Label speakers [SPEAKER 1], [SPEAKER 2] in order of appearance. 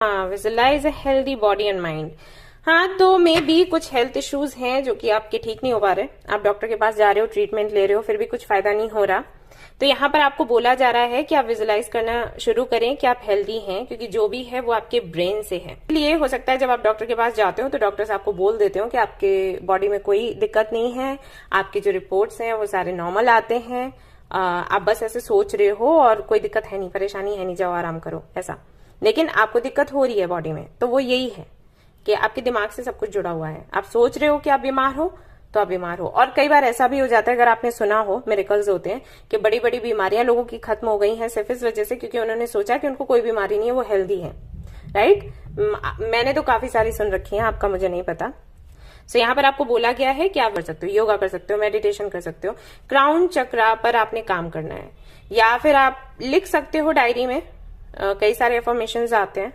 [SPEAKER 1] हाँ, visualize a healthy body and mind. हाँ, तो मे बी कुछ हेल्थ इश्यूज हैं जो कि आपके ठीक नहीं हो पा रहे, आप डॉक्टर के पास जा रहे हो, ट्रीटमेंट ले रहे हो, फिर भी कुछ फायदा नहीं हो रहा। तो यहाँ पर आपको बोला जा रहा है कि आप विजुअलाइज करना शुरू करें कि आप हेल्दी हैं, क्योंकि जो भी है वो आपके ब्रेन से है। इसलिए हो सकता है जब आप डॉक्टर के पास जाते हो तो डॉक्टर्स आपको बोल देते हो कि आपके बॉडी में कोई दिक्कत नहीं है, आपके जो रिपोर्ट्स हैं वो सारे नॉर्मल आते हैं, आप बस ऐसे सोच रहे हो और कोई दिक्कत है नहीं, परेशानी है नहीं, जाओ आराम करो, ऐसा। लेकिन आपको दिक्कत हो रही है बॉडी में, तो वो यही है कि आपके दिमाग से सब कुछ जुड़ा हुआ है। आप सोच रहे हो कि आप बीमार हो तो आप बीमार हो। और कई बार ऐसा भी हो जाता है, अगर आपने सुना हो, मिरेकल्स होते हैं कि बड़ी बड़ी बीमारियां लोगों की खत्म हो गई हैं सिर्फ इस वजह से क्योंकि उन्होंने सोचा कि उनको कोई बीमारी नहीं है, वो हेल्दी है। राइट? मैंने तो काफी सारी सुन रखी है, आपका मुझे नहीं पता। सो यहाँ पर आपको बोला गया है कि आप कर सकते हो, योगा कर सकते हो, मेडिटेशन कर सकते हो, क्राउन चक्रा पर आपने काम करना है, या फिर आप लिख सकते हो डायरी में। कई सारे अफर्मेशंस आते हैं,